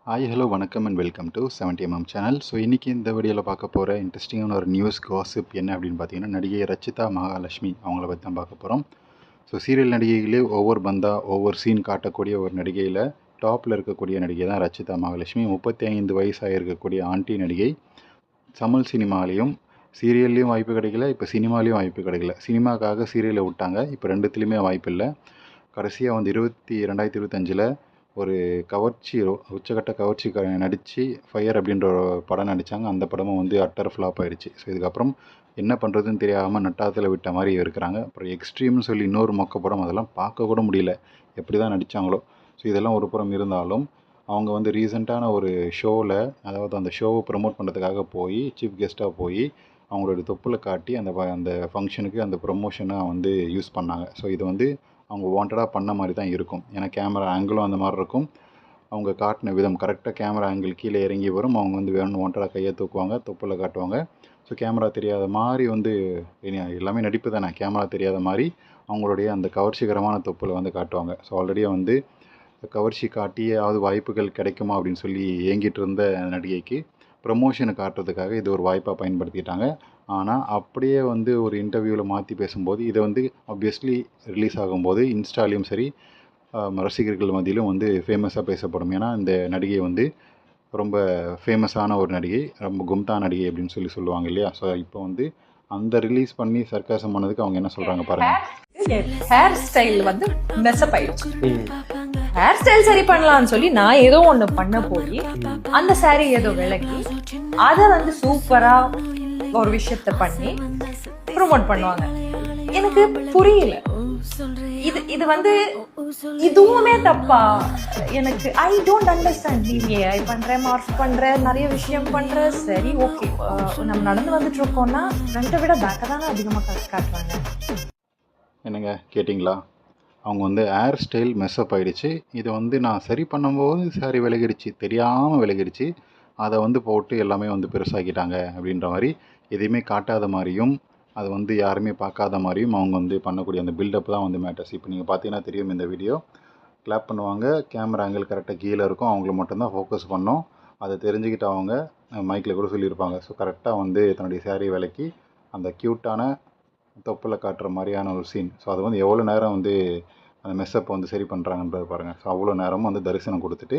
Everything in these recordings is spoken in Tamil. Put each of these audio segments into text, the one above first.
ஹாய் ஹலோ வணக்கம் and welcome to 70mm channel. So இன்றைக்கி இந்த வீடியோவில் பார்க்க போகிற இன்ட்ரெஸ்டிங்கான ஒரு நியூஸ் காசிப் என்ன அப்படின்னு பார்த்தீங்கன்னா, நடிகை ரச்சிதா மகாலட்சுமி அவங்கள பற்றி தான் பார்க்க போகிறோம். ஸோ சீரியல் நடிகைகளே ஒவ்வொரு பந்தா ஒவ்வொரு சீன் காட்டக்கூடிய ஒரு நடிகையில் டாப்பில் இருக்கக்கூடிய நடிகை தான் ரச்சிதா மகாலட்சுமி. 35 வயசாக இருக்கக்கூடிய ஆண்டி நடிகை. தமிழ் சினிமாலேயும் சீரியல்லையும் வாய்ப்பு கிடைக்கல, இப்போ சினிமாலேயும் வாய்ப்பு கிடைக்கல. சினிமாக்காக சீரியலை விட்டாங்க, இப்போ ரெண்டுத்துலேயுமே வாய்ப்பு இல்லை. கடைசியாக வந்து 2025 ஒரு கவர்ச்சி உச்சக்கட்ட கவர்ச்சி நடித்து ஃபயர் அப்படின்ற ஒரு படம் நடித்தாங்க. அந்த படமும் வந்து அட்டர் ஃப்ளாப் ஆகிடுச்சு. ஸோ இதுக்கப்புறம் என்ன பண்ணுறதுன்னு தெரியாமல் நட்டாத்தில் விட்ட மாதிரி இருக்கிறாங்க. அப்புறம் எக்ஸ்ட்ரீம்னு சொல்லி இன்னொரு மொக்க படம், அதெல்லாம் பார்க்க கூட முடியல, எப்படி தான் நடித்தாங்களோ. ஸோ இதெல்லாம் ஒரு புறம் இருந்தாலும் அவங்க வந்து ரீசெண்டான ஒரு ஷோவில், அதாவது அந்த ஷோவை ப்ரமோட் பண்ணுறதுக்காக போய் சீஃப் கெஸ்ட்டாக போய் அவங்களோட தொப்புளை காட்டி அந்த ஃபங்க்ஷனுக்கு அந்த ப்ரொமோஷனாக வந்து யூஸ் பண்ணாங்க. ஸோ இது வந்து அவங்க வாண்டடாக பண்ண மாதிரி தான் இருக்கும். ஏன்னா கேமரா ஆங்கிளும் அந்த மாதிரி இருக்கும். அவங்க காட்டின விதம் கரெக்டாக கேமரா ஆங்கிள் கீழே இறங்கி வரும். அவங்க வந்து வேணும் வாண்டடாக கையை தூக்குவாங்க, தொப்புளை காட்டுவாங்க. ஸோ கேமரா தெரியாத மாதிரி வந்து எல்லாமே நடிப்பு தானே, கேமரா தெரியாத மாதிரி அவங்களுடைய அந்த கவர்ச்சிகரமான தொப்புளை வந்து காட்டுவாங்க. ஸோ ஆல்ரெடியே வந்து கவர்ச்சி காட்டியாவது வாய்ப்புகள் கிடைக்குமா அப்படின்னு சொல்லி ஏங்கிட்டு இருந்த நடிகைக்கு ப்ரமோஷனை காட்டுறதுக்காக இது ஒரு வாய்ப்பாக பயன்படுத்திட்டாங்க. ஆனால் அப்படியே வந்து ஒரு இன்டர்வியூவில் மாற்றி பேசும்போது இதை வந்து ஆப்வியஸ்லி ரிலீஸ் ஆகும்போது இன்ஸ்டாலையும் சரி ரசிகர்கள் மத்தியிலும் வந்து ஃபேமஸாக பேசப்படும். ஏன்னா இந்த நடிகை வந்து ரொம்ப ஃபேமஸான ஒரு நடிகை, ரொம்ப கும்தா நடிகை அப்படின்னு சொல்லுவாங்க இல்லையா. ஸோ இப்போ வந்து அந்த ரிலீஸ் பண்ணி சர்க்காசம் பண்ணதுக்கு அவங்க என்ன சொல்கிறாங்க பாருங்கள். ஹேர் ஸ்டைல் வந்து மெஸ்அப் ஆயிடுச்சு. ஹேர் ஸ்டைல் சரி பண்ணலாம்னு சொல்லி நான் ஏதோ ஒன்று பண்ண போய் அந்த சாரி ஏதோ விலகி அதை வந்து சூப்பரா ஒரு விஷயத்த பண்ணி ப்ரொமோட் பண்ணுவாங்க. எனக்கு புரியல, இது வந்து இதுவுமே தப்பா? எனக்கு ஐ டோன்ட் அண்டர்ஸ்டாண்ட். நீ ஏஐ பண்ற, மார்க் பண்ற, நிறைய விஷயம் பண்ற, சரி ஓகே, நம்ம நடந்து வந்துட்டு இருக்கோம்னா ரெண்டை விட பேக்க தானே அதிகமாக காட்டுறாங்க. என்னங்க கேட்டிங்களா? அவங்க வந்து ஹேர் ஸ்டைல் மெஸ்அப் ஆகிடுச்சு, இதை வந்து நான் சரி பண்ணும்போது சாரி விலகிடுச்சு, தெரியாமல் விலகிடுச்சு, அதை வந்து போட்டு எல்லாமே வந்து பெருசாக்கிட்டாங்க அப்படின்ற மாதிரி எதையுமே காட்டாத மாதிரியும் அதை வந்து யாருமே பார்க்காத மாதிரியும் அவங்க வந்து பண்ணக்கூடிய அந்த பில்டப் தான் வந்து மேட்டர்ஸ். இப்போ நீங்கள் பார்த்தீங்கன்னா தெரியும், இந்த வீடியோ கிளாப் பண்ணுவாங்க, கேமரா ஆங்கிள் கரெக்டாக கீழே இருக்கும், அவங்கள மட்டும்தான் ஃபோக்கஸ் பண்ணோம். அதை தெரிஞ்சுக்கிட்டு அவங்க மைக்கில் கூட சொல்லியிருப்பாங்க. ஸோ கரெக்டாக வந்து தன்னுடைய சாரி விலக்கி அந்த க்யூட்டான தொப்பில் காட்டுற மாதிரியான ஒரு சீன். ஸோ அது வந்து எவ்வளோ நேரம் வந்து அந்த மெஸ்அப்பை வந்து சரி பண்ணுறாங்கன்றது பாருங்கள். ஸோ அவ்வளோ நேரமும் வந்து தரிசனம் கொடுத்துட்டு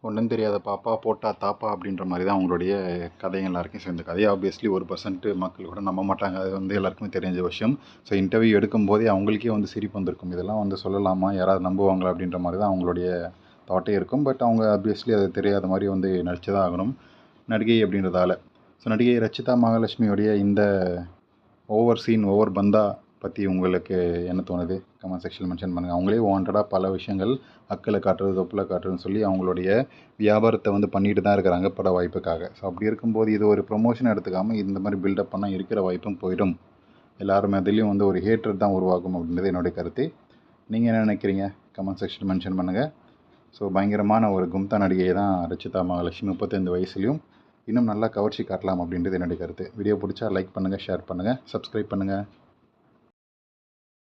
ஒன்றும் தெரியாத பாப்பா போட்டா தாப்பா அப்படின்ற மாதிரி தான் அவங்களுடைய கதைகள்லாம் இருக்குது. ஸோ இந்த கதையை ஆப்வியஸ்லி 1% மக்கள் கூட நம்ப மாட்டாங்க, அது வந்து எல்லாருக்குமே தெரிஞ்ச விஷயம். ஸோ இன்டர்வியூ எடுக்கும்போதே அவங்களுக்கே வந்து சிரிப்பு வந்திருக்கும், இதெல்லாம் வந்து சொல்லலாமா, யாராவது நம்புவாங்களா அப்படின்ற மாதிரி தான் அவங்களுடைய தாட்டே இருக்கும். பட் அவங்க ஆப்வியஸ்லி அது தெரியாத மாதிரி வந்து நடிச்சு தான் ஆகணும், நடிகை அப்படின்றதால. ஸோ நடிகை ரச்சிதா மகாலட்சுமியோடைய இந்த ஓவர் சீன், ஓவர் பந்தா பற்றி உங்களுக்கு என்ன தோணுது? கமெண்ட் செக்ஷனில் மென்ஷன் பண்ணுங்கள். அவங்களே வாண்டடாக பல விஷயங்கள் அக்களை காட்டுறது, தொப்பில் காட்டுறதுன்னு சொல்லி அவங்களுடைய வியாபாரத்தை வந்து பண்ணிட்டு தான் இருக்கிறாங்க பட வாய்ப்புக்காக. ஸோ அப்படி இருக்கும்போது இது ஒரு ப்ரொமோஷன் எடுத்துக்காமல் இந்த மாதிரி பில்டப் பண்ணால் இருக்கிற வாய்ப்பும் போயிடும். எல்லாருமே அதுலேயும் வந்து ஒரு ஹேட்ரட் தான் உருவாகும் அப்படின்றது என்னுடைய கருத்து. நீங்கள் என்ன நினைக்கிறீங்க? கமெண்ட் செக்ஷனில் மென்ஷன் பண்ணுங்கள். ஸோ பயங்கரமான ஒரு கும்தா நடிகை தான் ரச்சிதா மகாலட்சுமி. 35 வயசுலையும் இன்னும் நல்லா கவர்ச்சி காட்டலாம் அப்படின்றது என்னுடைய கருத்து. வீடியோ பிடிச்சா லைக் பண்ணுங்கள், ஷேர் பண்ணுங்கள், சப்ஸ்கிரைப் பண்ணுங்கள்.